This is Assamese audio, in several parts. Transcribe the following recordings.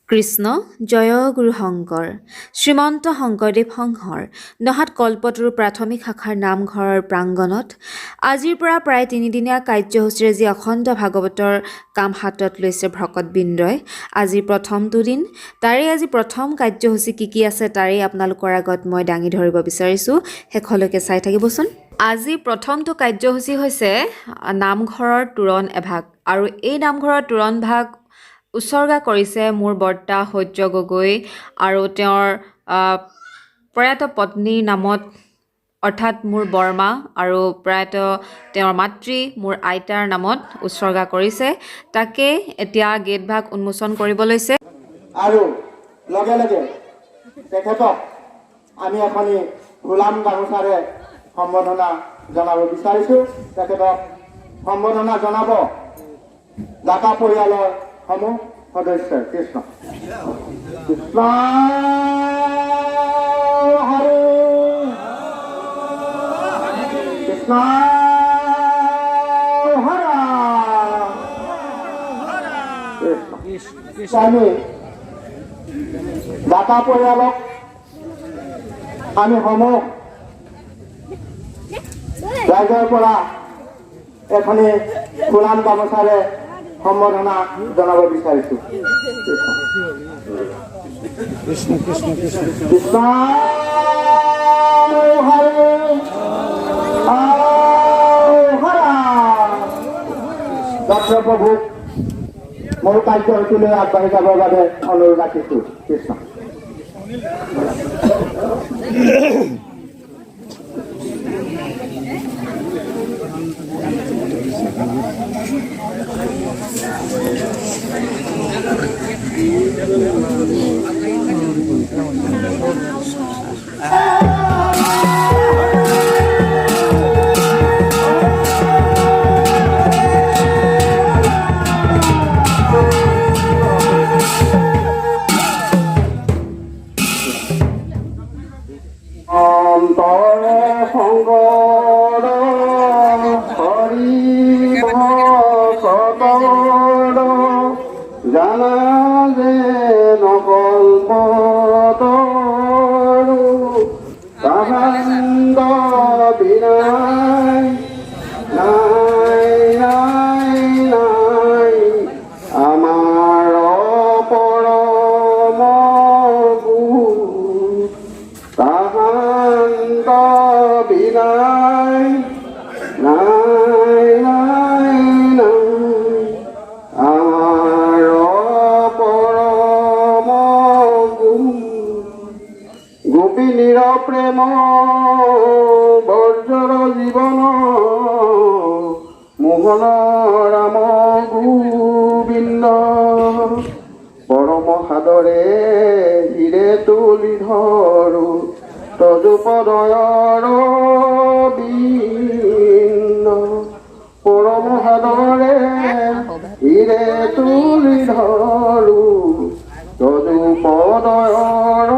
কৃষ্ণ জয় গুৰু শংকৰ শ্ৰীমন্ত শংকৰদেৱ সংঘৰ নহাত কল্পতৰু প্ৰাথমিক শাখাৰ নামঘৰৰ প্ৰাংগণত আজিৰ পৰা প্ৰায় তিনিদিনীয়া কাৰ্যসূচীৰে যি অখণ্ড ভাগৱতৰ কাম হাতত লৈছে ভকতবৃন্দই। আজিৰ প্ৰথম দুদিন তাৰে আজি প্ৰথম কাৰ্যসূচী কি আছে তাৰেই আপোনালোকৰ আগত মই দাঙি ধৰিব বিচাৰিছোঁ, শেষলৈকে চাই থাকিবচোন। আজি প্ৰথমটো কাৰ্যসূচী হৈছে নামঘৰৰ তোৰণ এভাগ, আৰু এই নামঘৰৰ তোৰণ ভাগ উৎসৰ্গা কৰিছে মোৰ বৰ্তা সূৰ্য গগৈ আৰু তেওঁৰ প্ৰয়াত পত্নীৰ নামত, অৰ্থাৎ মোৰ বৰমা আৰু প্ৰয়াত তেওঁৰ মাতৃ মোৰ আইতাৰ নামত উৎসৰ্গা কৰিছে। তাকে এতিয়া গেটভাগ উন্মোচন কৰিব লৈছে। আৰু লগে লগে তেখেতক আমি এখনি গোলাম গামোচাৰে সম্বৰ্ধনা জনাব বিচাৰিছোঁ। তেখেতক সম্বৰ্ধনা জনাব দাতা পৰিয়ালৰ সমূহ সদস্য। কৃষ্ণ কৃষ্ণ হৰে কৃষ্ণ হৰা কৃষ্ণ। আমি দাতা পৰিয়ালক আমি সমূহ ৰাইজৰ পৰা এখনি গোলাম গামোচাৰে সম্বৰ্ধনা জনাব বিচাৰিছোঁ। কৃষ্ণ কৃষ্ণ কৃষ্ণ কৃষ্ণ হৰে হৰা। ডক্টৰ প্ৰভুক মোৰ কাৰ্যসূচীলৈ আগবাঢ়ি যাবৰ বাবে অনুৰোধ ৰাখিছোঁ। কৃষ্ণ। অন্তৰে সংগৰ হৰি ভকতৰ জানা যে নকল্পতৰু তাহান্দ বিনাই নাই নাই নাই আমাৰ পৰম গুৰু তাহান্দ বিনাই নাই নাই নাই আমাৰ পৰম গুৰু গোপিনীৰ প্ৰেম বৰ্জৰ জীৱন মোহন ৰাম গোবিন্দ পৰম সাদৰে হিৰে তুলি ধৰো তজুপদয়ৰ বিন্দ পৰম সাদৰে হিৰে তুলি ধৰো তজুপদয়ৰ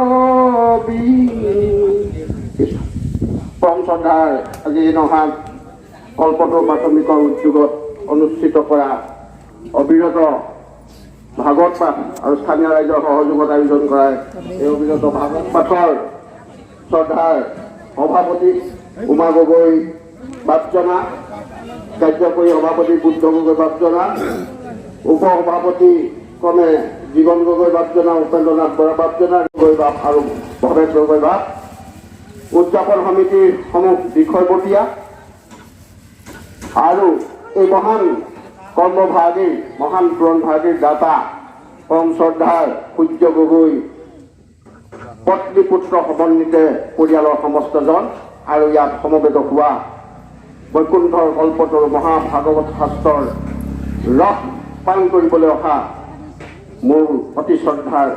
পৰম শ্ৰদ্ধাৰ আজি নহাত কল্পতৰু প্ৰাথমিকৰ উদ্যোগত অনুষ্ঠিত কৰা অবিৰত ভাগৱত পাঠ আৰু স্থানীয় ৰাইজৰ সহযোগত আয়োজন কৰা এই অবিৰত ভাগৱত পাঠৰ শ্ৰদ্ধাৰ সভাপতি উমা গগৈ বাপজনা, কাৰ্যকৰী সভাপতি বুদ্ধ গগৈ বাপজনা, উপ সভাপতি ক্ৰমে জীৱন গগৈ বাপজনা, উপেন্দ্ৰনাথ বৰা বাপজনা, গগৈ বাপ আৰু ভৱেশ গগৈ বাপ, উদযাপন সমিতিৰ সমূহ বিষয়বতীয়া আৰু এই মহান কৰ্মভাগীৰ মহান পুৰণভাগীৰ দাতা পৰম শ্ৰদ্ধাৰ সূৰ্য গগৈ পত্নী পুত্ৰ সমন্বিতে পৰিয়ালৰ সমস্তজন আৰু ইয়াত সমবেত হোৱা বৈকুণ্ঠৰ কল্পতৰু মহাভাগৱত শাস্ত্ৰৰ ৰস পালন কৰিবলৈ অহা মোৰ অতি শ্ৰদ্ধাৰ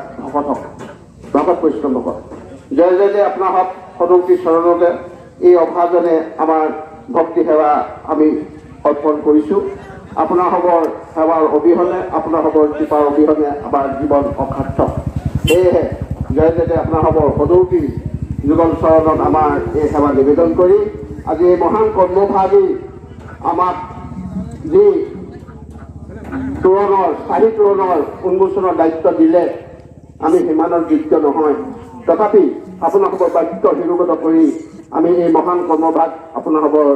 ভকত বৈষ্ণৱসকল, জয় জয় জয় আপোনাহত সদৌতি চৰণতে এই অভাজনে আমাৰ ভক্তি সেৱা আমি অৰ্পণ কৰিছোঁ। আপোনাসৱৰ সেৱাৰ অবিহনে, আপোনাসৱৰ কৃপাৰ অবিহনে আমাৰ জীৱন অসাৰ্থক। সেয়েহে জয় জয় জয় আপোনাসৱৰ সদৌতি যুগল চৰণত আমাৰ এই সেৱা নিবেদন কৰি আজি এই মহান কৰ্মভাগী আমাক যি তোৰণৰ চাৰি তোৰণৰ উন্মোচনৰ দায়িত্ব দিলে আমি সিমানৰ যোগ্য নহয়। তথাপি আপোনালোকৰ বাক্য শিৰোগত কৰি আমি এই মহান কৰ্মভাগ আপোনালোকৰ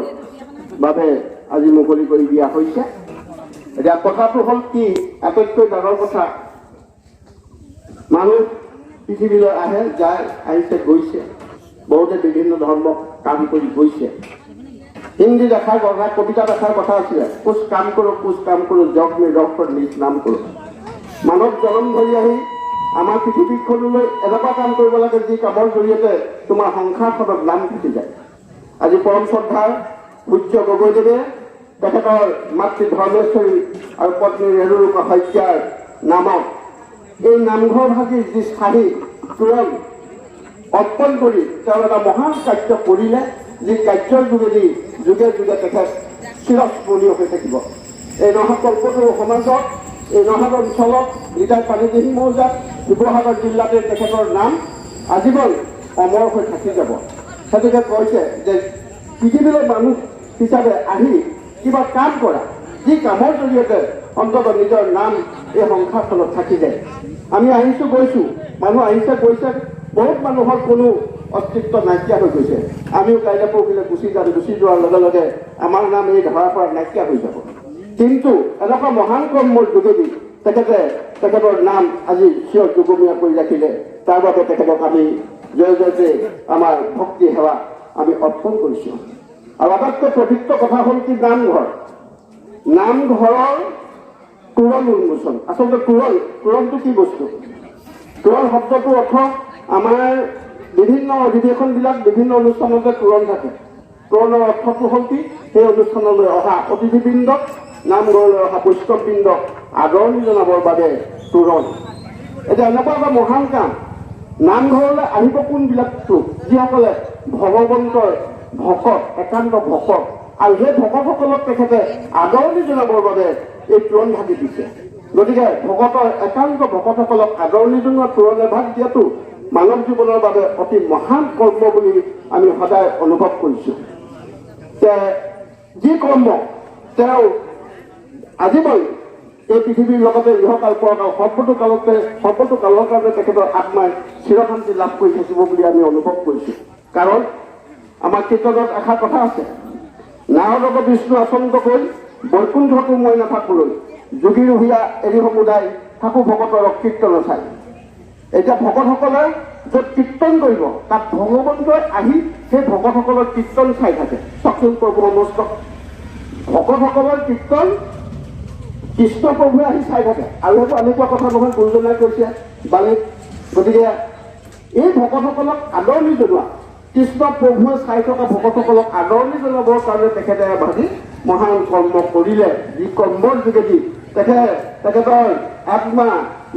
বাবে আজি মুকলি কৰি দিয়া হৈছে। এতিয়া কথাটো হ'ল কি, আটাইতকৈ ডাঙৰ কথা, মানুহ পৃথিৱীলৈ আহে, যায়, আহিছে, গৈছে, বহুতে বিভিন্ন ধৰ্মক কাম কৰি গৈছে। হিন্দী দেখাৰ কথা, কবিতা দেখাৰ কথা আছিলে, কুছ কাম কৰোঁ জগ মে ৰখ পৰ নিজ নাম কৰোঁ। মানৱ জনম ধৰি আহি আমাৰ পৃথিৱীখনলৈ এনেকুৱা কাম কৰিব লাগে যি কামৰ জৰিয়তে তোমাৰ সংসাৰখনত নাম থাকি যায়। আজি পৰম শ্ৰদ্ধাৰ সূৰ্য গগৈদেৱে তেখেতৰ মাতৃ ধৰ্মেশ্বৰী আৰু পত্নী ৰেণুকা শইকীয়াৰ নামত এই নামঘৰ ভাগিৰ যি স্থায়ী তোৰণ অৰ্পণ কৰি তেওঁ এটা মহান কাৰ্য কৰিলে, যি কাৰ্যৰ যোগেদি যুগে যুগে তেখেত চিৰস্মৰণীয় হৈ থাকিব। এই নহাত কল্পতৰু সমাজত, এই নহাত অঞ্চলত, গীতাৰ পানীদিহি মৌজাত, শিৱসাগৰ জিলাতে তেখেতৰ নাম আজীৱন অমৰ হৈ থাকি যাব। সেইটোকে কৈছে যে পৃথিৱীলৈ মানুহ হিচাপে আহি কিবা কাম কৰা, যি কামৰ জৰিয়তে অন্ততঃ নিজৰ নাম এই সংসাৰখনত থাকি যায়। আমি আহিছোঁ গৈছোঁ, মানুহ আহিছে গৈছে, বহুত মানুহৰ কোনো অস্তিত্ব নাইকিয়া হৈ গৈছে। আমিও কাইলৈ পৰহিলৈ গুচি যাম, গুচি যোৱাৰ লগে লগে আমাৰ নাম এই ধাৰাৰ পৰা নাইকিয়া হৈ যাব। কিন্তু এনেকুৱা মহান কৰ্মৰ যোগেদি তেখেতৰ নাম আজি চিৰ যুগমীয়া কৰি ৰাখিলে, তাৰ বাবে তেখেতক আমি জয় জয়তে আমাৰ ভক্তি সেৱা আমি অৰ্পণ কৰিছোঁ। আৰু আটাইতকৈ পবিত্ৰ কথা হ'ল কি, নামঘৰৰ তোৰণ উন্মোচন। আচলতে তোৰণটো কি বস্তু? তোৰণ শব্দটো অৰ্থ আমাৰ বিভিন্ন অধিৱেশনবিলাক, বিভিন্ন অনুষ্ঠানতে তোৰণ থাকে। তোৰণৰ অৰ্থটো হ'ল কি, সেই অনুষ্ঠানলৈ অহা অতিথিবৃন্দক, নামঘৰলৈ অহা বৈষ্ণৱবৃন্দক আদৰণি জনাবৰ বাবে তোৰণ। এতিয়া এনেকুৱা এটা মহান কাম, নামঘৰলৈ আহিব কোনবিলাক লোক? যিসকলে ভগৱন্তৰ ভকত, একান্ত ভকত, আৰু সেই ভকতসকলক তেখেতে আদৰণি জনাবৰ বাবে এই তোৰণ ভাগি দিছে। গতিকে ভকতৰ একান্ত ভকতসকলক আদৰণি জনোৱা তোৰণ এভাগ দিয়াটো মানৱ জীৱনৰ বাবে অতি মহান কৰ্ম বুলি আমি সদায় অনুভৱ কৰিছোঁ। যি কৰ্ম তেওঁ আজীৱন এই পৃথিৱীৰ লগতে ইহকাল পৰকাল সৰ্বতো কালৰ কাৰণে তেখেতৰ আত্মাই চিৰশান্তি লাভ কৰি থাকিব বুলি আমি অনুভৱ কৰিছোঁ। কাৰণ আমাৰ কীৰ্তনত এষাৰ কথা আছে, নাৰদক বিষ্ণু আচন্ত কৈ বৈকুণ্ঠতো মই নাথাকোলৈ, যোগী ৰহিয়া এৰি সমুদায় থাকোঁ ভকতৰ কীৰ্তন চাই। এতিয়া ভকতসকলে য'ত কীৰ্তন কৰিব তাত ভগৱন্তই আহি সেই ভকতসকলৰ কীৰ্তন চাই থাকে। চাওকচোন প্ৰভু সমস্ত ভকতসকলৰ কীৰ্তন কৃষ্ণ প্ৰভুৱে আহি চাই থাকে। আৰু সেইটো এনেকুৱা কথা নহয়, গুৰুজনাই কৈছে বাণীত। গতিকে এই ভকতসকলক আদৰণি জনোৱা, কৃষ্ণ প্ৰভুৱে চাই থকা ভকতসকলক আদৰণি জনাবৰ কাৰণে তেখেতে ভাবি মহান কৰ্ম কৰিলে, যি কৰ্মৰ যোগেদি তেখেতৰ আত্মা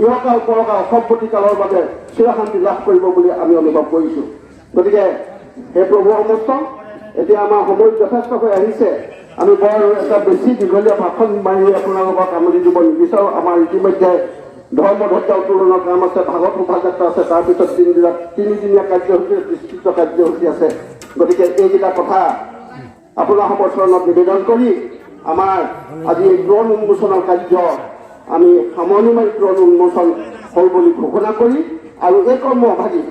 ইহকাল পৰকাল সৰ্বতিকালৰ বাবে চিৰশান্তি লাভ কৰিব বুলি আমি অনুভৱ কৰিছোঁ। গতিকে সেই প্ৰভু সমস্ত, এতিয়া আমাৰ সময় যথেষ্ট হৈ আহিছে। আমি বৰ এটা বেছি দীঘলীয়া ভাষণ মাৰি আপোনালোকক আমনি দিব নিবিচাৰোঁ। আমাৰ ইতিমধ্যে ধৰ্মধ্বজা উত্তোলনৰ কাম আছে, ভাগৱত শোভাযাত্ৰা আছে, তাৰপিছত তিনিদিনীয়া কাৰ্যসূচী, বিস্তৃত কাৰ্যসূচী আছে। গতিকে এইকেইটা কথা আপোনালোকৰ চৰণত নিবেদন কৰি আমাৰ আজি এই তোৰণ উন্মোচনৰ কাৰ্য আমি সামৰণি মাৰি তোৰণ উন্মোচন হ'ল বুলি ঘোষণা কৰি, আৰু এই কৰ্ম ভাগি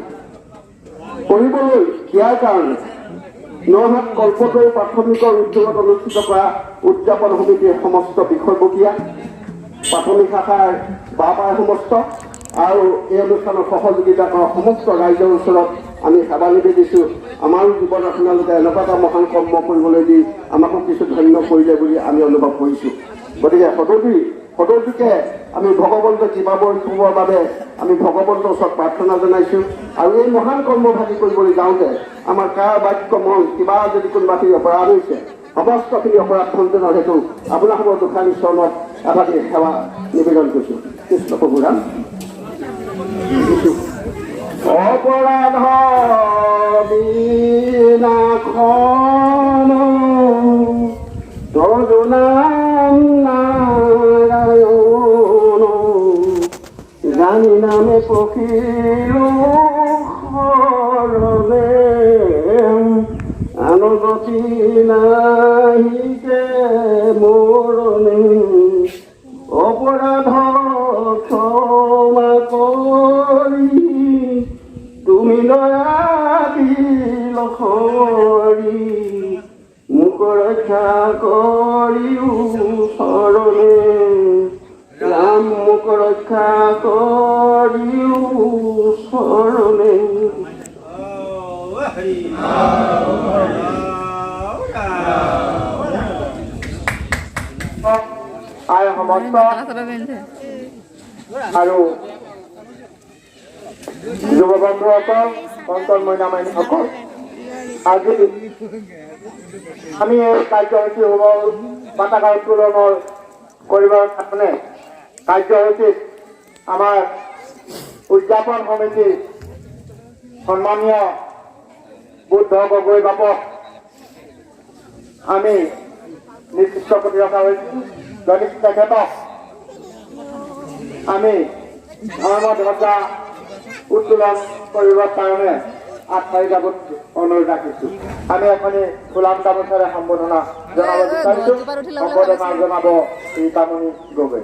কৰিবলৈ দিয়াৰ কাৰণে নহাত কল্পতৰু প্ৰাথমিকৰ উদ্যোগত অনুষ্ঠিত কৰা উদযাপন সমিতিৰ সমস্ত বিষয়ববীয়া, প্ৰাথমিক শাখাৰ বাপাৰ সমস্ত আৰু এই অনুষ্ঠানত সহযোগিতা কৰা সমস্ত ৰাইজৰ ওচৰত আমি সেৱা নিবেদিছোঁ। আমাৰো জীৱন আপোনালোকে এনেকুৱা এটা মহান কৰ্ম কৰিবলৈ দি আমাকো কিছু ধন্য কৰিলে বুলি আমি অনুভৱ কৰিছোঁ। গতিকে সদৌদিকে আমি ভগৱন্তৰ কৃপাবৰ বাবে আমি ভগৱন্তৰ ওচৰত প্ৰাৰ্থনা জনাইছোঁ। আৰু এই মহান কৰ্মভাগী কৰিবলৈ যাওঁতে আমাৰ কাৰ বাক্য মন কিবা যদি কোনোবাখিনি অপৰাধ হৈছে, সমস্তখিনি অপৰাধ খণ্ডনৰ হেতু আপোনালোকৰ দুখানি চৰণত এভাগি সেৱা নিবেদন কৰিছোঁ। কৃষ্ণ প্ৰভু ৰাম। অপৰাধ বিনাশন তদুনাম নাৰায়ণ, জানি নামে পখিলো সৰবে, আনগতি নাহিকে মৰণে, অপৰাধ ক্ষমা কৰি শৰণে আই সমস্ত আৰু যুৱ বন্ধুসকল সন্তান মইনা মাইনীসকল আজি আমি এই কাৰ্যসূচী হ'ব পতাকা উত্তোলনৰ কৰিবৰ কাৰণে কাৰ্যসূচীত আমাৰ উদযাপন সমিতিৰ সন্মানীয় বুদ্ধ গগৈ বাপক আমি নিৰ্দিষ্ট কৰি ৰখা হৈছিল যদি তেখেতক আমি ধৰ্ম ধ্বজা উত্তোলন কৰিবৰ কাৰণে আগবাঢ়ি যাব অনুৰোধ ৰাখিছোঁ আমি এখনি ফুলাম গামোচাৰে সম্বোধনা জনাব বিচাৰিছোঁ সম্বোধনা জনাব ৰীতামণি গগৈ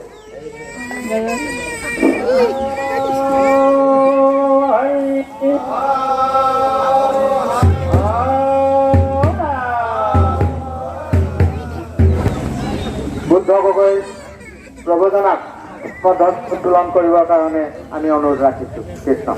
বুদ্ধ গগৈ প্ৰৱজনাক পদত উত্তোলন কৰিবৰ কাৰণে আমি অনুৰোধ ৰাখিছোঁ কৃষ্ণ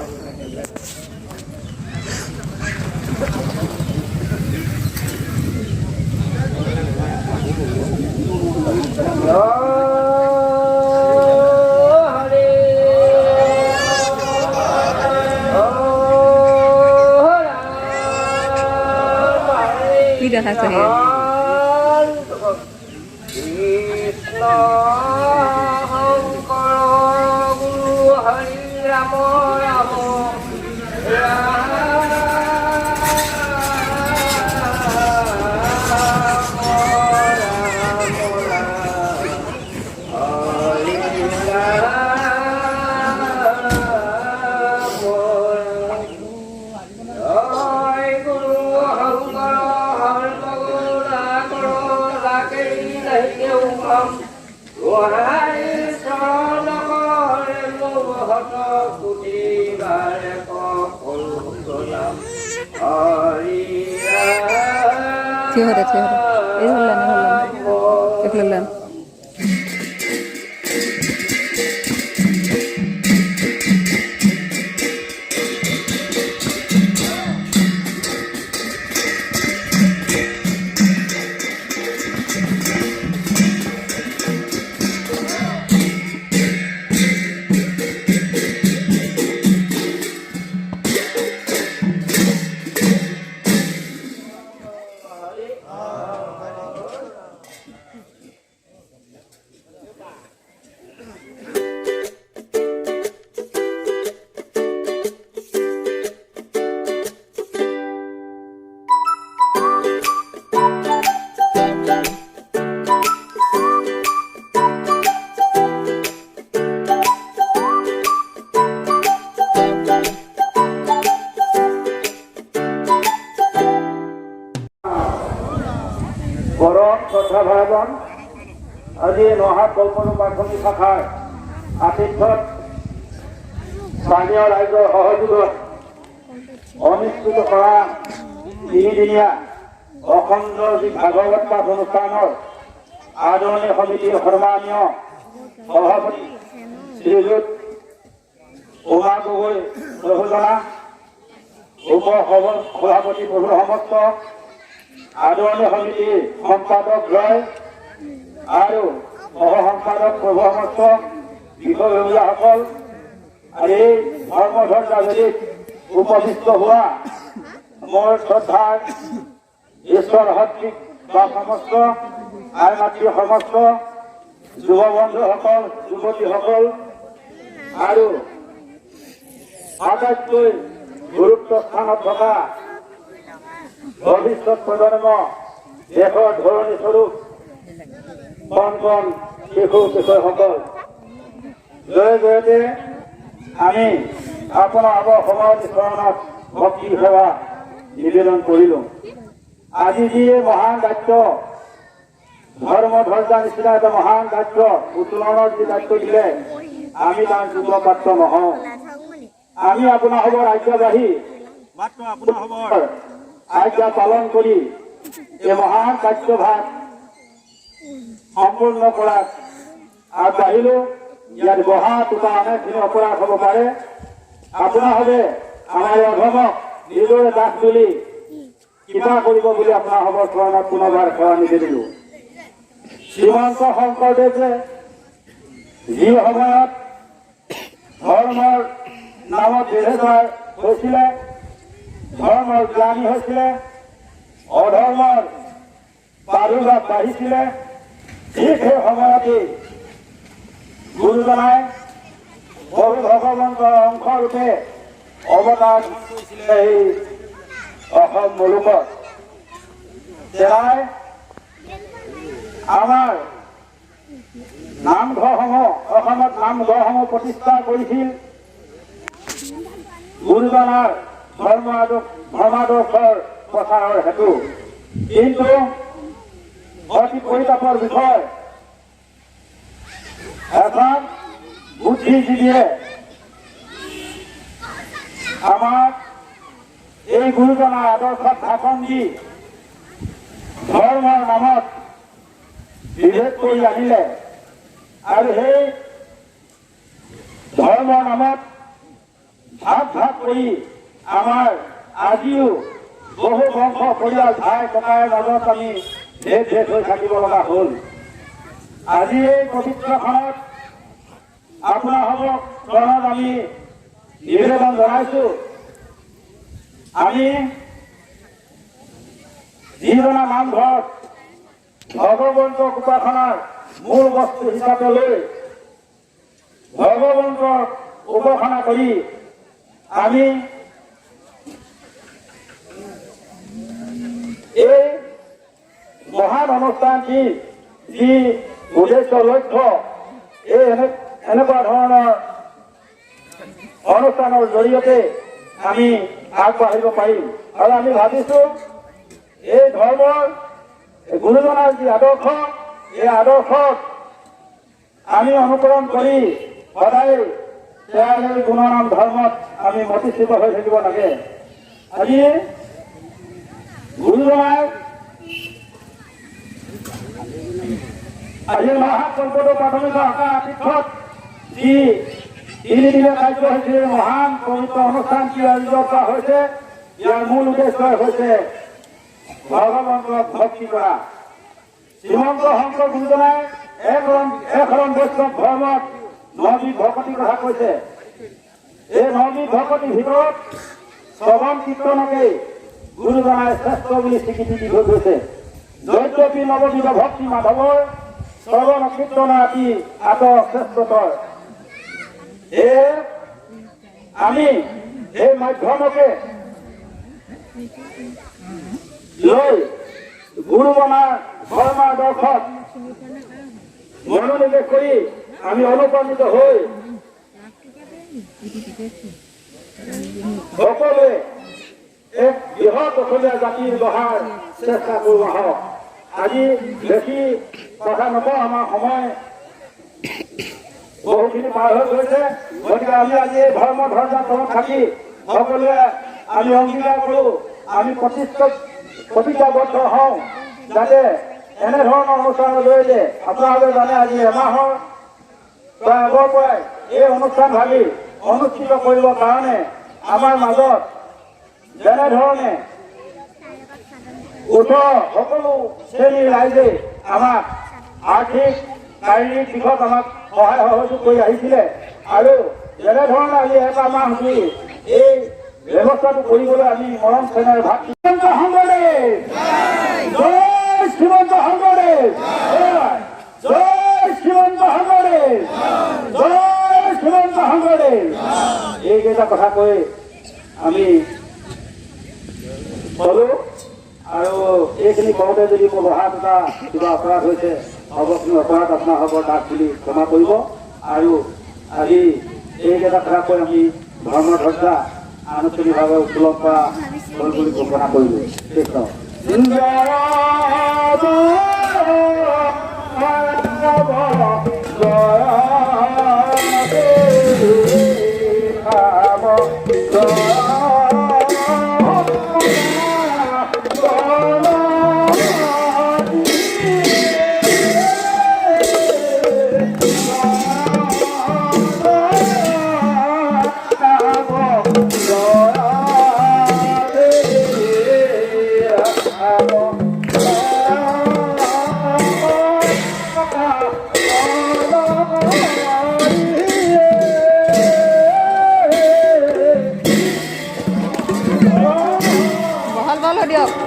কি দেখাইছে কৃষ্ণ শংকৰ গুৰু হৰি ৰাম ৰাম থিয় হতে এই হলেন দেখলেন শ্ৰদ্ধাভাজন আজি নহাট কল্পনা প্ৰাথমিক শাখাৰ আতিথ্যত স্থানীয় ৰাইজৰ সহযোগত অনুষ্ঠিত কৰা তিনিদিনীয়া অখণ্ড ভাগৱত পাঠ অনুষ্ঠানৰ আদৰণি সমিতিৰ সন্মানীয় সভাপতি শ্ৰীযুত উমা গগৈ প্ৰভুজনা উপ সভাপতি প্ৰভু সমস্ত আদৰণি সমিতিৰ সম্পাদক ৰয় আৰু সহ সম্পাদক প্ৰভু সমস্ত বিষয়ববীয়াসকল আৰু এই ধৰ্মধ্বজা বেদীত উপবিষ্ট হোৱা মোৰ শ্ৰদ্ধাৰ ঈশ্বৰ সদৃশ বা সমস্ত আই মাতৃ সমস্ত যুৱ বন্ধুসকল যুৱতীসকল আৰু আটাইতকৈ গুৰুত্ব স্থানত থকা ভৱিষ্যত প্ৰজন্ম দেশৰ ধৰণী স্বৰূপ কণ কণ শিশু কিশোৰসকল জয়তে আমি আপোনাৰ সমাজী চৰণত ভক্তি সেৱা নিবেদন কৰিলোঁ আজি যি মহান দায়িত্ব ধৰ্ম ধ্বজা নিচিনা এটা মহান দায়িত্ব উত্তোলনৰ যি দায়িত্ব দিলে আমি তাৰ যোগ্য পাত্ৰ নহওঁ আমি আপোনাৰ হ'ব ৰাজ্যবাহী আজ্ঞা পালন কৰি এই মহান কাৰ্যভাৰ সম্পূৰ্ণ কৰাত আগবাঢ়িলোঁ ইয়াত বহাটো কাৰণেখিনি অপৰাধ হ'ব পাৰে। আপোনাৰভাৱে আমাৰ এই অধমক নিজৰে দাস তুলি কিবা কৰিব বুলি আপোনাৰভাৱৰ চৰণত পুনৰবাৰ সেৱা নিদিলোঁ। শ্ৰীমন্ত শংকৰদেৱে যি সময়ত ধৰ্মৰ নামত বিভেদৰ হৈছিলে, ধৰ্মৰ গ্লানি হৈছিলে, অধৰ্মৰ প্ৰাদুৰ্ভাৱ বাঢ়িছিলে, ঠিক সেই সময়তেই গুৰুজনাই প্ৰভু ভগৱন্তৰ অংশৰূপে অৱতাৰ কৰিছিলে এই অসম মুলুকত। তেৰাই আমাৰ নামঘৰসমূহ অসমত নামঘৰসমূহ প্ৰতিষ্ঠা কৰিছিল গুৰুজনাৰ ধৰ্মাদৰ্শৰ প্ৰচাৰৰ হেতু। কিন্তু অতি পৰিতাপৰ বিষয়, এজন বুদ্ধিজীৱীয়ে আমাক এই গুৰুজনাৰ আদৰ্শত ভাষণ দি ধৰ্মৰ নামত বিভেদ কৰি আনিলে আৰু সেই ধৰ্মৰ নামত ভাগ ভাগ কৰি আমাৰ আজিও বহু বংশ পৰিয়াল ভাই ককাইৰ মাজত আমি ভেদ ভেদ হৈ থাকিব লগা হ'ল। আজি এই পবিত্ৰখনত আপোনাৰসকলক চৰণত আমি নিবেদন জনাইছোঁ। আমি যিজনা নামঘৰত ভগৱন্তৰ উপাসনাৰ মূল বস্তু হিচাপে লৈ ভগৱন্তৰ উপাসনা কৰি আমি এই মহান অনুষ্ঠানটি যি উদ্দেশ্য লক্ষ্য, এই এনেকুৱা ধৰণৰ অনুষ্ঠানৰ জৰিয়তে আমি আগবাঢ়িব পাৰিম। আৰু আমি ভাবিছোঁ এই ধৰ্মৰ গুৰুজনাৰ যি আদৰ্শ, এই আদৰ্শক আমি অনুকৰণ কৰি সদায় তেওঁৰ গুণনাম ধৰ্মত আমি মতিষ্ঠিত হৈ থাকিব লাগে। আজি গুৰুজনাই আজি মহাকল্পটো প্ৰাথমিক শিক্ষা পীঠত যি তিনিদিনীয়া কাৰ্যসূচীৰ মহান পবিত্ৰ অনুষ্ঠানটি আয়োজন কৰা হৈছে, ইয়াৰ মূল উদ্দেশ্য হৈছে ভগৱন্তক ভক্তি কৰা। শ্ৰীমন্ত শংকৰ গুৰুজনাই একশৰণ বৈষ্ণৱ ধৰ্মত নবিধ ভকতিৰ কথা কৈছে। এই নবিধ ভকতিৰ ভিতৰত শ্ৰৱণ কীৰ্তনকেই গুৰুজনাই শ্ৰেষ্ঠ বুলি স্বীকৃতি দি থৈ গৈছে। যদ্যপি নৱবিধ ভক্তি মাধৱৰ শ্ৰৱণ কীৰ্তন আদি আদৰ শ্ৰেষ্ঠতৰ। আমি এই মাধ্যমকে লৈ গুৰুজনাৰ ধৰ্মাদৰ্শত মনোনিৱেশ কৰি আমি অনুপ্ৰাণিত হৈ সকলোৱে এক বৃহৎ অসমীয়া জাতিৰ গঢ়াৰ চেষ্টা কৰোঁ আহক। আজি বেছি কথা নকওঁ, আমাৰ সময় বহুখিনি পাৰ হৈ গৈছে। গতিকে আমি আজি এই ধৰ্ম ধ্বজাৰ তলত থাকি সকলোৱে আমি অংগীকাৰ কৰোঁ, আমি প্ৰতিজ্ঞাবদ্ধ হওঁ যাতে এনেধৰণৰ অনুষ্ঠানৰ জৰিয়তে আপোনালোকে জানে আজি এমাহৰ বা আগৰ পৰাই এই অনুষ্ঠান ভাবি অনুষ্ঠিত কৰিবৰ কাৰণে আমাৰ মাজত যেনেধৰণে ওচৰৰ সকলো শ্ৰেণীৰ ৰাইজে আমাক আৰ্থিক শাৰীৰিক দিশত আমাক সহায় সহযোগ কৰি আহিছিলে আৰু যেনেধৰণে আজি এটা মাহ ধৰি এই ব্যৱস্থাটো কৰিবলৈ আমি মৰম চেনেহ ভাগ শ্ৰীমন্ত শংকৰদেৱ জয়, শ্ৰীমন্ত শংকৰদেৱ জয়, শ্ৰীমন্ত শংকৰদেৱ জয়, শ্ৰীমন্ত শংকৰদেৱ। এইকেইটা কথা কৈ আমি চলো। আৰু এইখিনি কওঁতে যদি মোৰ বহাত এটা কিবা অপৰাধ হৈছে, অৱশ্যে অপৰাধ আপোনালোকৰ দাস বুলি ক্ষমা কৰিব। আৰু আজি এইকেইটা কথা কৈ আমি ধৰ্ম ধ্বজা আনুষ্ঠানিকভাৱে উত্তোলন কৰা হ'ল বুলি ঘোষণা কৰিলোঁ। কৃষ্ণ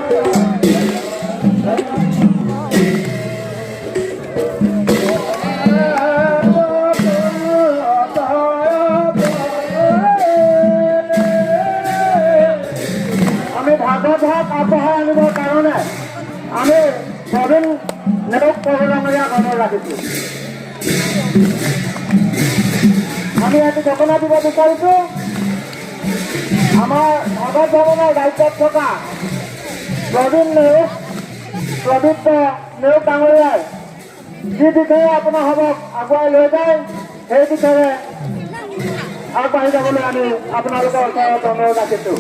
আমি ভাগৱত আগবঢ়াই আনিবৰ কাৰণে আমি প্ৰবীণ নেতক প্ৰবীণমীয়া কামত ৰাখিছোঁ। আমি আজি ঘোষণা দিব বিচাৰিছোঁ আমাৰ ভাগৱত ভৱনৰ দায়িত্বত থকা প্ৰবীণ নেওগ প্ৰদীপ্ত নেওগ ডাঙৰীয়াই যি দিশেৰে আপোনালোকক আগুৱাই লৈ যায় সেই দিশেৰে আগবাঢ়ি যাবলৈ আমি আপোনালোকৰ ওচৰত অনুৰোধ ৰাখিছোঁ।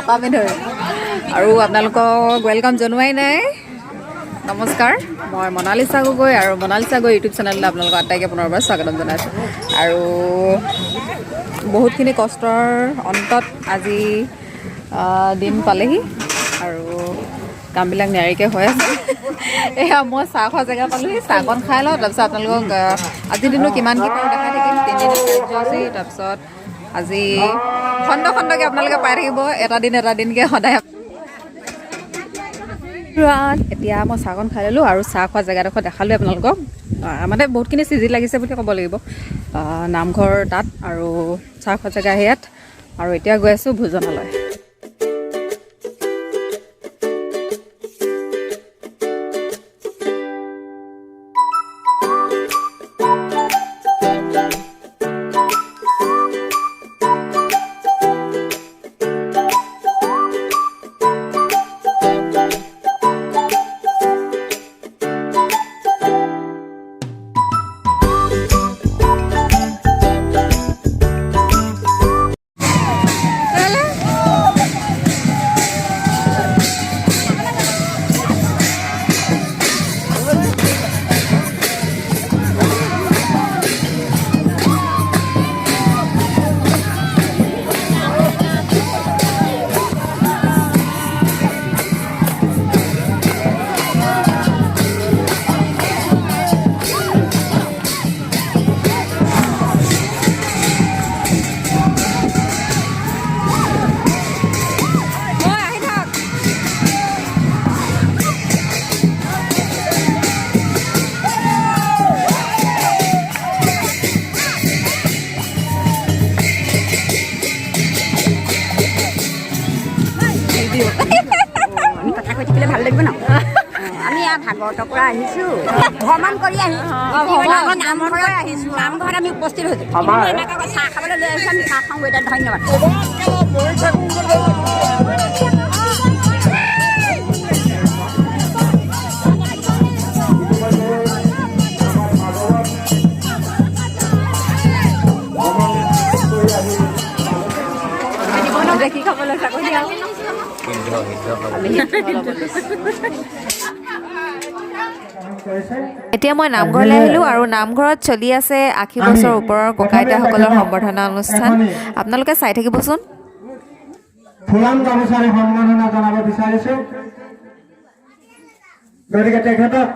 পকামি ধৰে আৰু আপোনালোকক ৱেলকাম জনোৱাই নাই। নমস্কাৰ, মই মনালিছা গগৈ আৰু মনালিছা গগৈ ইউটিউব চেনেললৈ আপোনালোকক আটাইকে পুনৰবাৰ স্বাগতম জনাইছোঁ। আৰু বহুতখিনি কষ্টৰ অন্তত আজি দিন পালেহি আৰু কামবিলাক নিয়াৰিকৈ হৈ আছে। এয়া মই চাহ খোৱা জেগা পালোহি, চাহকণ খাই লওঁ, তাৰপিছত আপোনালোকক আজিৰ দিনটো কিমান কি পাৰোঁ দেখাই থাকিম। 3 দিনৰ কাৰ্যসূচী, তাৰপিছত আজি খণ্ড খণ্ডকৈ আপোনালোকে পাই থাকিব, এটা দিনকৈ সদায়। এতিয়া মই চাহকণ খাই ল'লোঁ আৰু চাহ খোৱা জেগাডোখৰ দেখালোঁ আপোনালোকক। মানে বহুতখিনি চিজি লাগিছে বুলি ক'ব লাগিব। নামঘৰ তাত আৰু চাহ খোৱা জেগা সেয়াত, আৰু এতিয়া গৈ আছোঁ ভোজনালয়। দিওঁ আমি কথা কৈ থাকিলে ভাল লাগিব ন আমি ভাগৱতৰ পৰা আহিছোঁ ভ্ৰমণ কৰি আহিছোঁ নামঘৰত আহিছোঁ নামঘৰত আমি উপস্থিত হৈছোঁ এনেকৈ চাহ খাবলৈ লৈ আহিছোঁ আমি চাহ খাওঁ গৈ তাত ধন্যবাদ কি খাবলৈ ছাগলী এতিয়া মই নামঘৰলৈ আহিলোঁ আৰু নামঘৰত চলি আছে 80 বছৰ ওপৰৰ ককা আইতাসকলৰ সম্বৰ্ধনা অনুষ্ঠান আপোনালোকে চাই থাকিবচোন ফুলাম গামোচাৰে সম্বৰ্ধনা জনাব বিচাৰিছোঁ গতিকে তেখেতক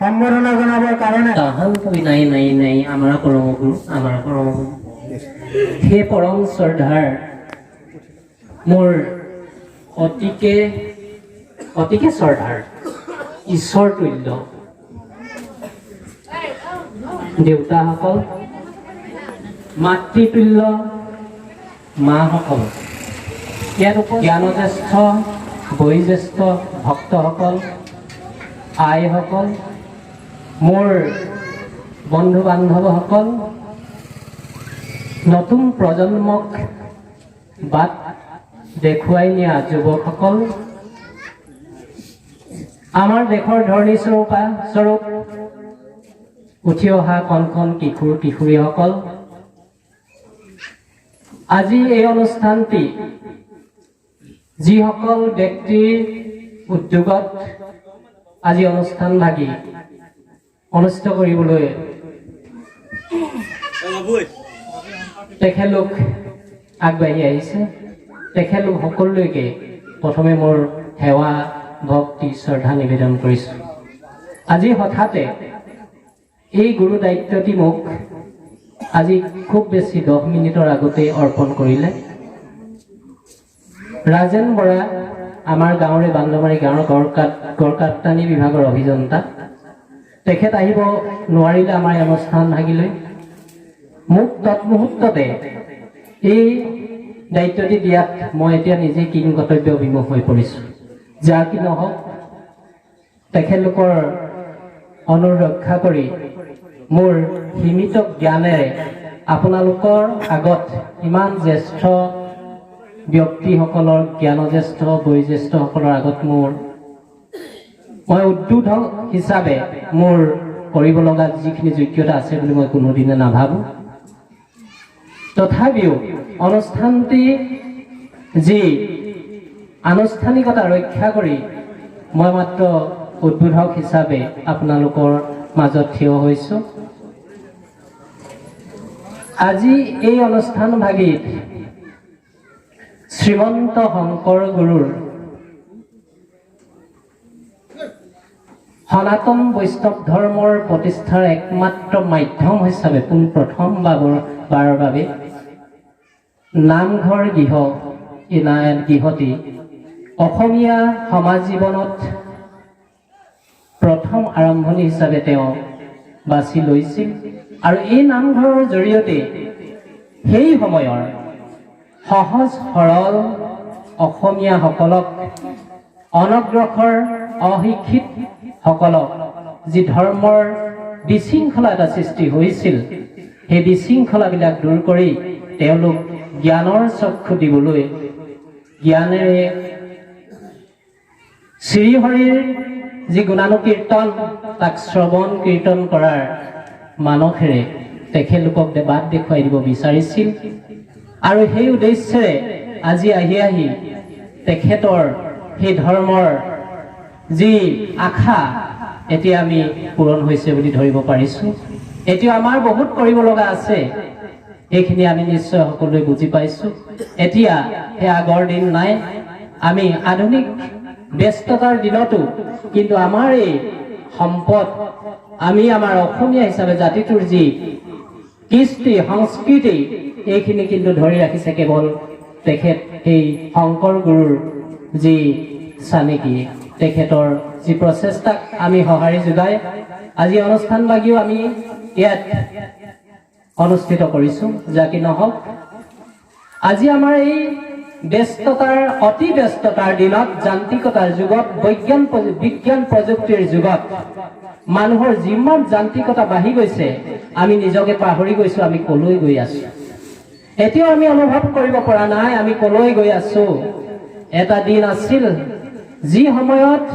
সম্বৰ্ধনা জনাবৰ কাৰণে নাই নাই নাই আমাৰ পৰমগুৰু সেই পৰম শ্ৰদ্ধাৰ মোৰ অতিকে শ্ৰদ্ধাৰ ঈশ্বৰ তুল্য দেউতাসকল মাতৃতুল্য মাসকল ইয়াত জ্ঞানজ্যেষ্ঠ বয়োজ্যেষ্ঠ ভক্তসকল আইসকল মোৰ বন্ধু বান্ধৱসকল নতুন প্ৰজন্মক বাট দেখুৱাই নিয়া যুৱকসকল আমাৰ দেশৰ ধৰণী স্বৰূপ উঠি অহা কণ কিশোৰ কিশোৰীসকল আজি এই অনুষ্ঠানটি যিসকল ব্যক্তিৰ উদ্যোগত আজি অনুষ্ঠান ভাগি অনুষ্ঠিত কৰিবলৈ তেখেতলোক আগবাঢ়ি আহিছে তেখেতলোক সকলোলৈকে প্ৰথমে মোৰ সেৱা ভক্তি শ্ৰদ্ধা নিবেদন কৰিছোঁ আজি হঠাতে এই গুৰু দায়িত্বটি মোক আজি খুব বেছি 10 মিনিটৰ আগতে অৰ্পণ কৰিলে ৰাজেন বৰা আমাৰ গাঁৱৰে বান্দমাৰী গাঁৱৰ গড়কাপ্তানি বিভাগৰ অভিযন্তা তেখেত আহিব নোৱাৰিলে আমাৰ অনুষ্ঠান ভাগিলৈ মোক তৎমুহূৰ্ততে এই দায়িত্বটি দিয়াত মই এতিয়া নিজে কিং কৰ্তব্য বিমুখ হৈ পৰিছোঁ যাৰ কি নহওক তেখেতলোকৰ অনুৰক্ষা কৰি মোৰ সীমিত জ্ঞানেৰে আপোনালোকৰ আগত ইমান জ্যেষ্ঠ ব্যক্তিসকলৰ জ্ঞানজ্যেষ্ঠ বয়োজ্যেষ্ঠসকলৰ আগত মই উদ্বোধক হিচাপে মোৰ কৰিব লগা যিখিনি যোগ্যতা আছে বুলি মই কোনোদিনে নাভাবোঁ তথাপিও অনুষ্ঠানটি যি আনুষ্ঠানিকতা ৰক্ষা কৰি মই মাত্ৰ উদ্বোধক হিচাপে আপোনালোকৰ মাজত থিয় হৈছোঁ আজি এই অনুষ্ঠান ভাগিত শ্ৰীমন্ত শংকৰ গুৰুৰ সনাতন বৈষ্ণৱ ধৰ্মৰ প্ৰতিষ্ঠাৰ একমাত্ৰ মাধ্যম হিচাপে প্ৰথমবাৰৰ বাবে নামঘৰ গৃহটি অসমীয়া সমাজ জীৱনত প্ৰথম আৰম্ভণি হিচাপে তেওঁ বাছি লৈছিল আৰু এই নামঘৰৰ জৰিয়তে সেই সময়ৰ সহজ সৰল অসমীয়াসকলক অনগ্ৰসৰ অশিক্ষিত সকলক যি ধৰ্মৰ বিশৃংখলা এটা সৃষ্টি হৈছিল সেই বিশৃংখলাবিলাক দূৰ কৰি তেওঁলোক জ্ঞানৰ চক্ষু দিবলৈ জ্ঞানেৰে শ্ৰীহৰিৰ যি গুণানুকীৰ্তন তাক শ্ৰৱণ কীৰ্তন কৰাৰ মানসেৰে তেখেতলোকক বাট দেখুৱাই দিব বিচাৰিছিল আৰু সেই উদ্দেশ্যেৰে আজি আহি তেখেতৰ সেই ধৰ্মৰ যি আশা এতিয়া আমি পূৰণ হৈছে বুলি ধৰিব পাৰিছোঁ এতিয়া আমাৰ বহুত কৰিব লগা আছে এইখিনি আমি নিশ্চয় সকলোৱে বুজি পাইছোঁ এতিয়া সেই আগৰ দিন নাই আমি আধুনিক ব্যস্ততাৰ দিনতো কিন্তু আমাৰ এই সম্পদ আমি আমাৰ অসমীয়া হিচাপে জাতিটোৰ যি কৃষ্টি সংস্কৃতি এইখিনি কিন্তু ধৰি ৰাখিছে কেৱল তেখেত সেই শংকৰ গুৰুৰ যি চানেকি তেখেতৰ যি প্ৰচেষ্টাক আমি সঁহাৰি যোগাই আজি অনুষ্ঠান ভাগিও আমি ইয়াত অনুষ্ঠিত কৰিছোঁ যাকি নহওক আজি আমাৰ এই ব্যস্ততাৰ অতি ব্যস্ততাৰ দিনত যান্ত্ৰিকতাৰ যুগত বিজ্ঞান প্ৰযুক্তিৰ যুগত মানুহৰ যিমান যান্ত্ৰিকতা বাঢ়ি গৈছে আমি নিজকে পাহৰি গৈছো আমি কলৈ গৈ আছো এতিয়াও আমি অনুভৱ কৰিব পৰা নাই আমি কলৈ গৈ আছো এটা দিন আছিল যি সময়ত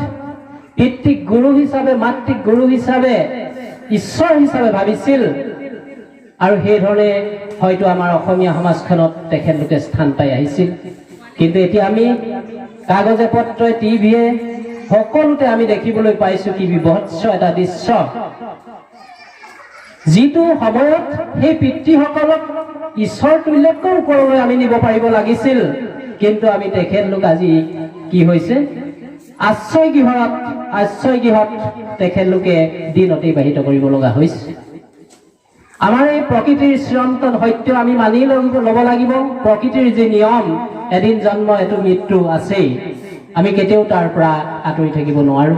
পিতৃক গুৰু হিচাপে মাতৃক গুৰু হিচাপে ঈশ্বৰ হিচাপে ভাবিছিল আৰু সেই ধৰণে হয়তো আমাৰ অসমীয়া সমাজখনত তেখেতলোকে স্থান পাই আহিছিল কিন্তু এতিয়া আমি কাগজে পত্ৰই টিভিয়ে সকলোতে আমি দেখিবলৈ পাইছো কি বিভৎস এটা দৃশ্য যিটো সময়ত সেই পিতৃসকলক ঈশ্বৰ তুল্যতকৈ ওপৰলৈ আমি নিব পাৰিব লাগিছিল কিন্তু আমি তেখেতলোক আজি কি হৈছে আশ্ৰয় গৃহত তেখেতলোকে দিন অতিবাহিত কৰিব লগা হৈছে আমাৰ এই প্ৰকৃতিৰ চিৰন্তন সত্য আমি মানি ল'ব লাগিব প্ৰকৃতিৰ যি নিয়ম এদিন জন্ম এটো মৃত্যু আছেই আমি কেতিয়াও তাৰ পৰা আঁতৰি থাকিব নোৱাৰো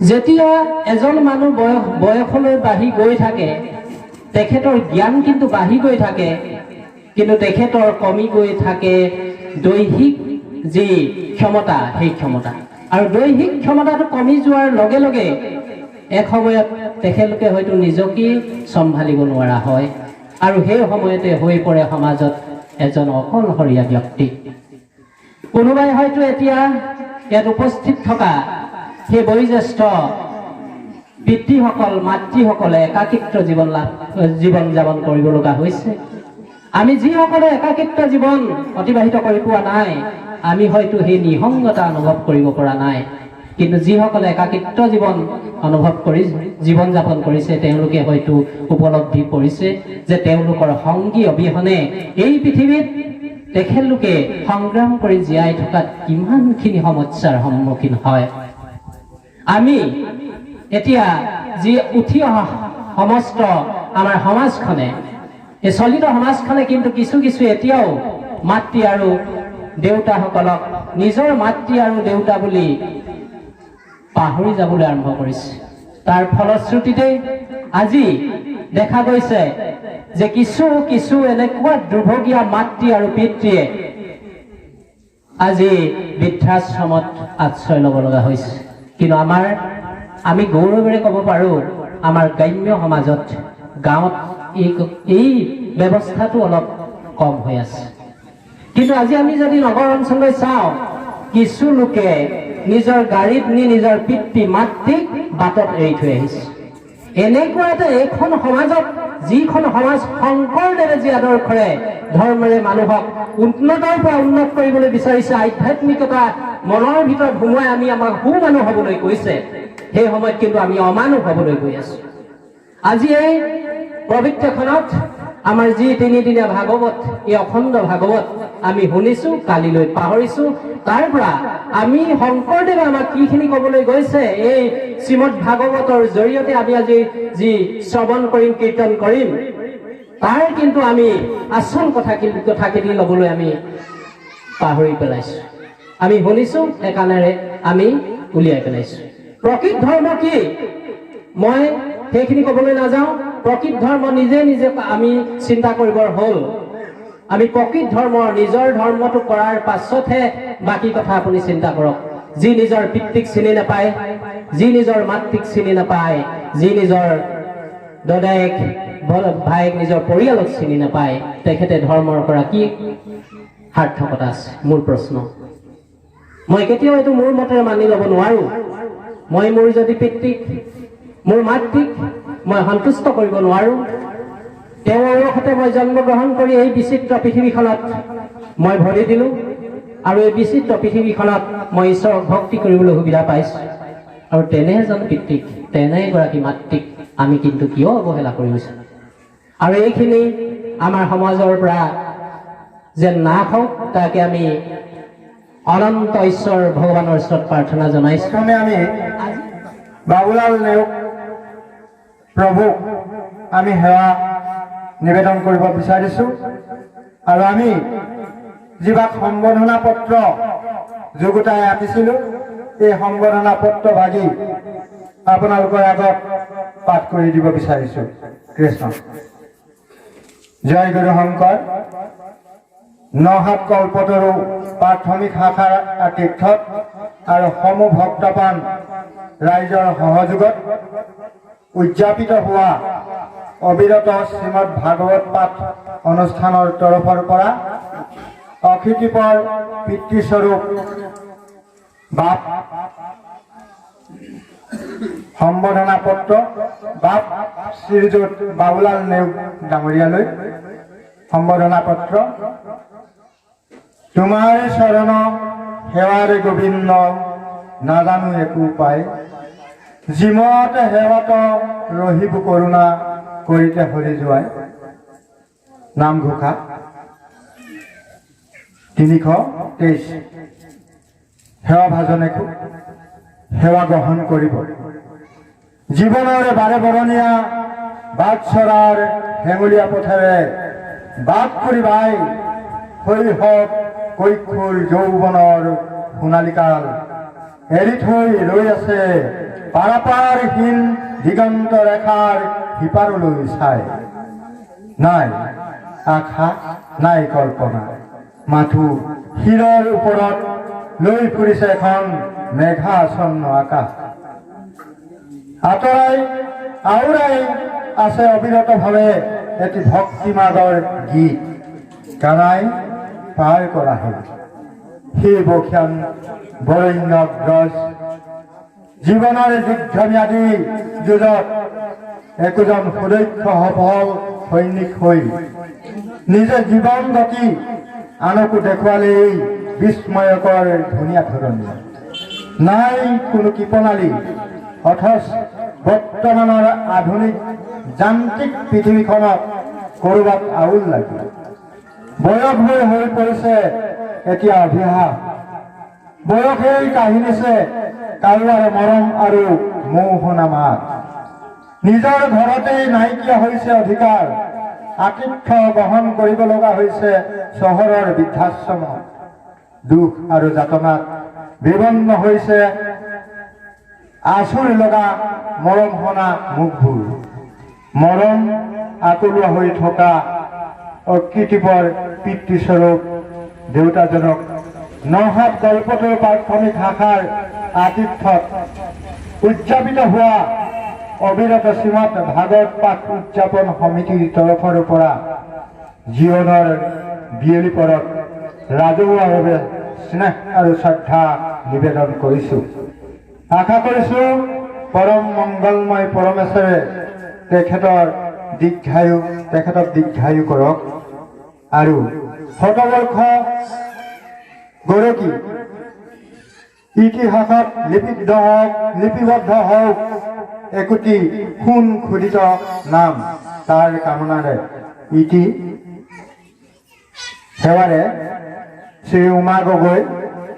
যেতিয়া এজন মানুহ বয়সলৈ বাঢ়ি গৈ থাকে তেখেতৰ জ্ঞান কিন্তু বাঢ়ি গৈ থাকে কিন্তু তেখেতৰ কমি গৈ থাকে দৈহিক যি ক্ষমতা সেই ক্ষমতা আৰু দৈহিক ক্ষমতাটো কমি যোৱাৰ লগে লগে এক সময়ত তেখেতলোকে হয়তো নিজকে চম্ভালিব নোৱাৰা হয় আৰু সেই সময়তে হৈ পৰে সমাজত এজন অকলশৰীয়া ব্যক্তি কোনোবাই হয়তো এতিয়া ইয়াত উপস্থিত থকা সেই বয়োজ্যেষ্ঠ পিতৃসকল মাতৃসকলে একাকিত্ব জীৱন যাপন কৰিব লগা হৈছে আমি যিসকলে একাকিত্ব জীৱন অতিবাহিত কৰি পোৱা নাই আমি হয়তো সেই নিসংগতা অনুভৱ কৰিব পৰা নাই কিন্তু যিসকলে একাকিত্ব জীৱন অনুভৱ কৰি জীৱন যাপন কৰিছে তেওঁলোকে হয়তো উপলব্ধি কৰিছে যে তেওঁলোকৰ সংগী অবিহনে এই পৃথিৱীত তেখেতলোকে সংগ্ৰাম কৰি জীয়াই থকাত কিমানখিনি সমস্যাৰ সন্মুখীন হয় আমি এতিয়া যি উঠি অহা সমস্ত আমাৰ সমাজখনে এই চলিত সমাজখনে কিন্তু কিছু এতিয়াও মাতৃ আৰু দেউতাসকলক নিজৰ মাতৃ আৰু দেউতা বুলি পাহৰি যাবলৈ আৰম্ভ কৰিছে তাৰ ফলশ্ৰুতিতে আজি দেখা গৈছে যে কিছু এনেকুৱা দুৰ্ভগীয়া মাতৃ আৰু পিতৃয়ে আজি বৃদ্ধাশ্ৰমত আশ্ৰয় ল'ব লগা হৈছে কিন্তু আমি গৌৰৱেৰে ক'ব পাৰো আমাৰ গ্ৰাম্য সমাজত গাঁৱত এই ব্যৱস্থাটো অলপ কম হৈ আছে কিন্তু আজি আমি যদি নগৰ অঞ্চললৈ চাওঁ কিছু লোকে নিজৰ গাড়ীত নি নিজৰ পিতৃ মাতৃক বাটত এৰি থৈ আহিছে এনেকুৱা এটা এইখন সমাজত যিখন সমাজ শংকৰদেৱে যি আদৰ্শৰে ধৰ্মেৰে মানুহক উন্নতৰ পৰা উন্নত কৰিবলৈ বিচাৰিছে আধ্যাত্মিকতা মনৰ ভিতৰত সোমোৱাই আমি আমাক সুমানুহ হ'বলৈ কৈছে সেই সময়ত কিন্তু আমি অমানুহ হ'বলৈ গৈ আছো আজি এই পবিত্ৰখনত আমাৰ যি তিনিদিনীয়া ভাগৱত এই অখণ্ড ভাগৱত আমি শুনিছো কালিলৈ পাহৰিছো তাৰ পৰা আমি শংকৰদেৱে আমাক কিখিনি ক'বলৈ গৈছে এই শ্ৰীমদ ভাগৱতৰ জৰিয়তে আমি আজি যি শ্ৰৱণ কৰিম কীৰ্তন কৰিম তাৰ কিন্তু আমি আচল কথাখিনি ল'বলৈ আমি পাহৰি পেলাইছো আমি শুনিছো একানেৰে আমি উলিয়াই পেলাইছো প্ৰকৃত ধৰ্ম কি মই সেইখিনি ক'বলৈ নাযাওঁ প্ৰকৃত ধৰ্ম নিজে আমি চিন্তা কৰিবৰ হ'ল আমি প্ৰকৃত ধৰ্ম নিজৰ ধৰ্মটো কৰাৰ পাছতহে বাকী কথা আপুনি চিন্তা কৰক যি নিজৰ পিতৃক চিনি নাপায় যি নিজৰ মাতৃক চিনি নাপায় যি নিজৰ দদায়েক ভাইক নিজৰ পৰিয়ালক চিনি নাপায় তেখেতে ধৰ্মৰ পৰা কি সাৰ্থকতা আছে মোৰ প্ৰশ্ন মই কেতিয়াও এইটো মোৰ মতেৰে মানি ল'ব নোৱাৰো মই মোৰ যদি পিতৃক মোৰ মাতৃক মই সন্তুষ্ট কৰিব নোৱাৰো তেওঁৰ সৈতে মই জন্মগ্ৰহণ কৰি এই বিচিত্ৰ পৃথিৱীখনত মই ভৰি দিলো আৰু এই বিচিত্ৰ পৃথিৱীখনত মই ঈশ্বৰক ভক্তি কৰিবলৈ সুবিধা পাইছো আৰু তেনে এজন পিতৃক তেনে এগৰাকী মাতৃক আমি কিন্তু কিয় অৱহেলা কৰিছো আৰু এইখিনি আমাৰ সমাজৰ পৰা যে নাশ হওক তাকে আমি অনন্ত ঈশ্বৰ ভগৱানৰ ওচৰত প্ৰাৰ্থনা জনাইছো আমি বাবুলাল নেওগ প্ৰভুক আমি সেৱা নিবেদন কৰিব বিচাৰিছো আৰু আমি যিবাক সম্বৰ্ধনা পত্ৰ যুগুতাই আনিছিলো এই সম্বৰ্ধনা পত্ৰ ভাগি আপোনালোকৰ আগত পাঠ কৰি দিব বিচাৰিছো কৃষ্ণ জয় গুৰু শংকৰ নহাত কল্পতৰু প্ৰাথমিক শাখাৰ আতিথ্যত আৰু সমূহ ভক্তপ্ৰাণ ৰাইজৰ সহযোগত উদযাপিত হোৱা অবিৰত শ্ৰীমদ ভাগৱত পাঠ অনুষ্ঠানৰ তৰফৰ পৰা অক্ষিতিপৰ পিতৃস্বৰূপ বাপ সম্বৰ্ধনা পত্ৰ বাপ শ্ৰীযুত বাবুলাল নেওগ ডাঙৰীয়ালৈ সম্বৰ্ধনা পত্ৰ। তোমাৰ চৰণ সেৱাৰে গোবিন্দ নাজানো একো উপায়, জিমত সেৱাত ৰহিব কৰোণা কৰিতে হৰি যোৱাই। নামঘোষা 323। সেৱা ভাজনে সেৱা গ্ৰহণ কৰিব। জীৱনৰ বাৰে বৰণীয়া বাট চৰাৰ হেঙুলীয়া পথেৰে বাট কৰিবাই শৈশৱ কৈশোৰ যৌৱনৰ সোণালীকাল এৰি থৈ ৰৈ আছে পাৰাপাৰহীন দিগন্ত ৰেখাৰ সিপাৰলৈ চাই। নাই আশা নাই কল্পনা, মাথো শিৰৰ ওপৰত লৈ ফুৰিছে এখন মেঘাচ্ছন্ন আকাশ। আঁতৰাই আওৰাই আছে অবিৰতভাৱে এটি ভক্তিমাদৰ গীত গানাই পাৰ কৰাহে সেই বখ্যান বৰণ্যগ্ৰজ জীৱনৰ দীৰ্ঘম্যাদী যুঁজত একোজন সুদক্ষ সফল সৈনিক হৈ নিজে জীৱন গতি আনকো দেখুৱালে এই বিস্ময়কৰ ধুনীয়া ধৰণীয়া। নাই কোনো কৃপণালী, অথচ বৰ্তমানৰ আধুনিক যান্ত্ৰিক পৃথিৱীখনত ক'ৰবাত আউল লাগে। বয়স হৈ পৰিছে এতিয়া অভিশাপ, বয়সেই কাহিনীছে কাৰোবাৰ মৰম আৰু মৌহনা মাত। নিজৰ ঘৰতেই নাইকিয়া হৈছে অধিকাৰ, আতিথ্য গ্ৰহণ কৰিব লগা হৈছে চহৰৰ বৃদ্ধাশ্ৰমত। দুখ আৰু যাতনাত বিবন্ন হৈছে আচুৰি লগা মৰম হনা মুখবোৰ। মৰম আতলোৱা হৈ থকা অকৃতিপৰ পিতৃস্বৰূপ দেউতাজনক নহাত কল্পতৰু প্ৰাথমিক শাখাৰ আতিথ্যত উদযাপিত হোৱা অবিৰত শ্ৰীমদ ভাগৱত পাঠ উদযাপন সমিতিৰ তৰফৰ পৰা জীৱনৰ বিয়লি পৰত ৰাজহুৱাভাৱে স্নেহ আৰু শ্ৰদ্ধা নিবেদন কৰিছোঁ। আশা কৰিছোঁ পৰম মংগলময় পৰমেশ্বৰে তেখেতক দীৰ্ঘায়ু কৰক আৰু শতবৰ্ষ গৌৰৱী ইতিহাসত লিপিবদ্ধ হওক একোটি সোণ খোদিত নাম তাৰ কামনাৰে ইতি সেৱাৰে শ্ৰী উমা গগৈ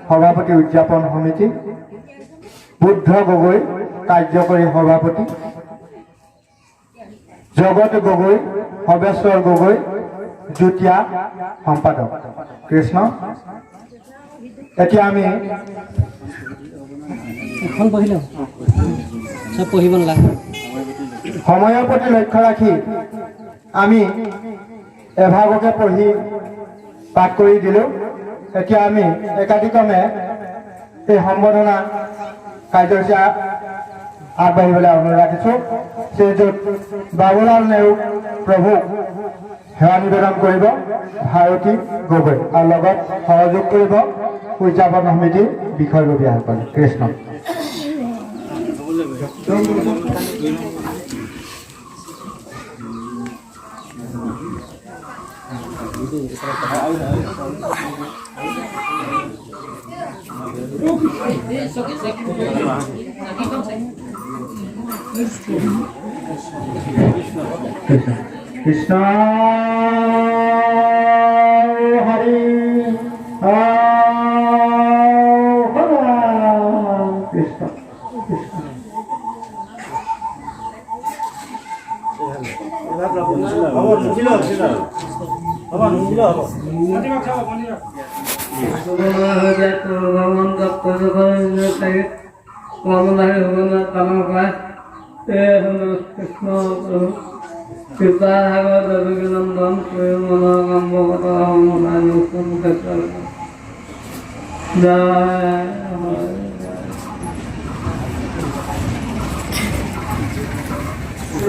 সভাপতি উদযাপন সমিতি, বুদ্ধ গগৈ কাৰ্যকৰী সভাপতি, জগত গগৈ, সবেশ্বৰ গগৈ যুটীয়া সম্পাদক। কৃষ্ণ। এতিয়া আমি সময়ৰ প্ৰতি লক্ষ্য ৰাখি আমি এভাগকে পঢ়ি পাঠ কৰি দিলোঁ। এতিয়া আমি একাধিক্ৰমে এই সম্বৰ্ধনা কাৰ্যসূচী আগবাঢ়িবলৈ অনুৰোধ ৰাখিছোঁ। শ্ৰীযুত বাবুলাল নেওগ প্ৰভুক সেৱা নিবেদন কৰিব ভাৰতী গগৈ আৰু লগত সহযোগ কৰিব উদযাপন সমিতিৰ বিষয়ববীয়াসকলে। কৃষ্ণ। কৃষ্ণ হৰি কৃষ্ণ পিতা সাগৰ দেৱকী নন্দন কৰি মনোকামকত মনানুষ্ঠান ক্ষেত্ৰত জয়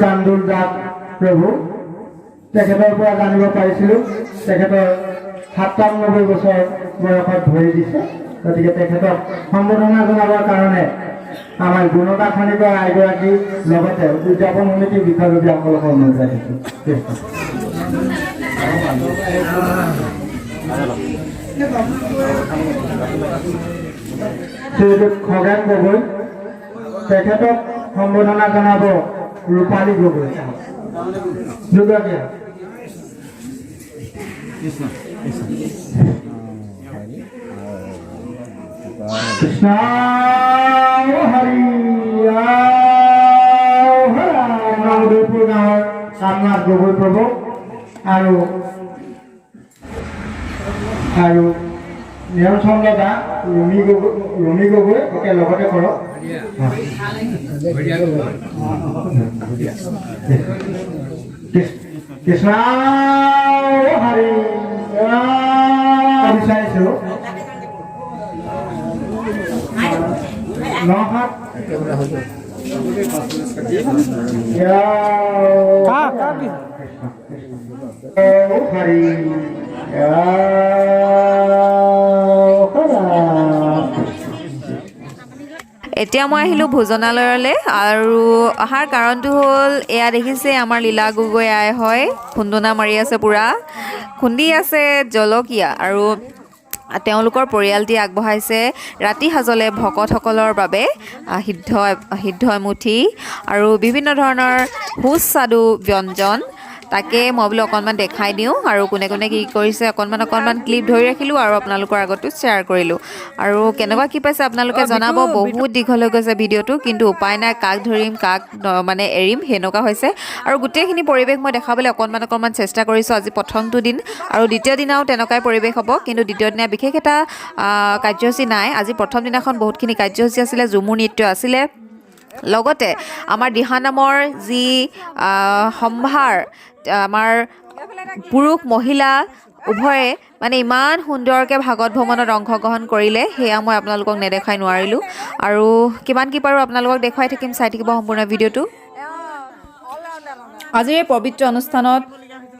কান্দুল দাস প্ৰভু তেখেতৰ পৰা জানিব পাৰিছিলোঁ তেখেতৰ ৯৭ বছৰ বয়সত ভৰি দিছে গতিকে তেখেতক সম্বৰ্ধনা জনাবৰ কাৰণে আমাৰ গুণতা খনিকৰ আইগৰাকী লগতে উদযাপন সমিতিৰ বিষয়ববীয়াসকলক অনুৰোধ ৰাখিছোঁ শ্ৰীযুত খগেন গগৈ তেখেতক সম্বৰ্ধনা জনাব ৰূপালী গগৈ দুগৰাকী কৃষ্ণ হৰি উদয়পুৰ গাঁৱৰ ৰামনাথ গগৈ প্ৰভু আৰু নিৰঞ্চন্দ্ৰ দা ৰুমি গগৈ একে লগতে কৰক কৃষ্ণ হৰি বিচাৰিছো হৰি এতিয়া মই আহিলোঁ ভোজনালয়লৈ আৰু অহাৰ কাৰণটো হ'ল এয়া দেখিছে আমাৰ লীলা গগৈ আই হয় খুন্দনা মাৰি আছে পূৰা খুন্দি আছে জলকীয়া আৰু তেওঁলোকৰ পৰিয়ালটি আগবঢ়াইছে ৰাতি সাজলে ভকতসকলৰ বাবে সিদ্ধ এমুঠি আৰু বিভিন্ন ধৰণৰ সুস্বাদু ব্যঞ্জন তাকে মই বোলো অকণমান দেখাই দিওঁ আৰু কোনে কোনে কি কৰিছে অকণমান ক্লিপ ধৰি ৰাখিলোঁ আৰু আপোনালোকৰ আগতো শ্বেয়াৰ কৰিলোঁ আৰু কেনেকুৱা কি পাইছে আপোনালোকে জনাব বহুত দীঘল হৈ গৈছে ভিডিঅ'টো কিন্তু উপায় নাই কাক ধৰিম কাক মানে এৰিম সেনেকুৱা হৈছে আৰু গোটেইখিনি পৰিৱেশ মই দেখাবলৈ অকণমান চেষ্টা কৰিছোঁ আজি প্ৰথমটো দিন আৰু দ্বিতীয় দিনাও তেনেকুৱাই পৰিৱেশ হ'ব কিন্তু দ্বিতীয় দিনা বিশেষ এটা কাৰ্যসূচী নাই আজি প্ৰথম দিনাখন বহুতখিনি কাৰ্যসূচী আছিলে ঝুমুৰ নৃত্য আছিলে লগতে আমাৰ দিহানামৰ যি সম্ভাৰ আমাৰ পুৰুষ মহিলা উভয়ে মানে ইমান সুন্দৰকৈ ভাগৱত ভ্ৰমণত অংশগ্ৰহণ কৰিলে সেয়া মই আপোনালোকক নেদেখাই নোৱাৰিলোঁ আৰু কিমান কি পাৰোঁ আপোনালোকক দেখুৱাই থাকিম চাই থাকিব সম্পূৰ্ণ ভিডিঅ'টো আজিৰ এই পবিত্ৰ অনুষ্ঠানত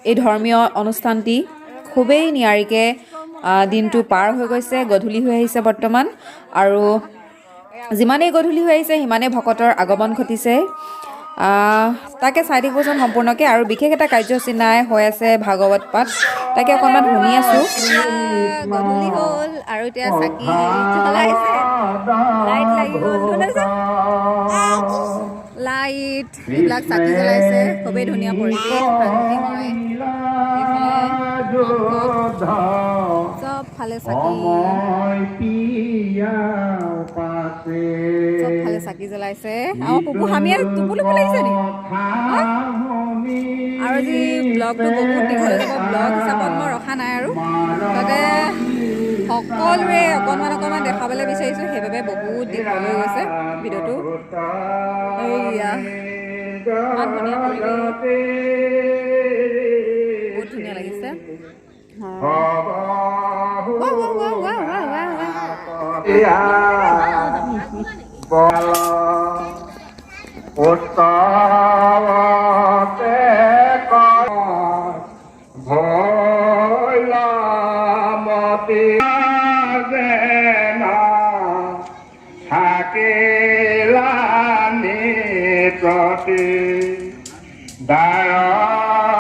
এই ধৰ্মীয় অনুষ্ঠানটি খুবেই নিয়াৰিকৈ দিনটো পাৰ হৈ গৈছে গধূলি হৈ আহিছে বৰ্তমান আৰু যিমানেই গধূলি হৈ আহিছে সিমানেই ভকতৰ আগমন ঘটিছে তাকে চাই থাকিবচোন সম্পূৰ্ণকৈ আৰু বিশেষ এটা কাৰ্যসূচী নাই হৈ আছে ভাগৱত পাঠ তাকে অকণমান শুনি আছোঁ গধূলি হ'ল আৰু এতিয়া চাকি জ্বলাইছে লাইট লাগি গ'ল লাইট এইবিলাক চাকি জ্বলাইছে খুবেই ধুনীয়া পৰিৱেশ শান্তিময় চবফালে চাকি জ্বলাইছে আমাৰ পুপু হামিয়ে টোপুলো লাগিছে নি আৰু আজি ব্লগটো বহুত দীঘল হ'ব ব্লগ হিচাপত মই ৰখা নাই আৰু তাতে সকলোৱে অকণমান দেখাবলৈ বিচাৰিছোঁ সেইবাবে বহুত দীঘল হৈ গৈছে ভিডিঅ'টো এইয়া ইমান ধুনীয়া পৰিৱেশ বহুত ধুনীয়া লাগিছে উৎসৱতে ভৈলামতী থাকিলা নিততি দাৰ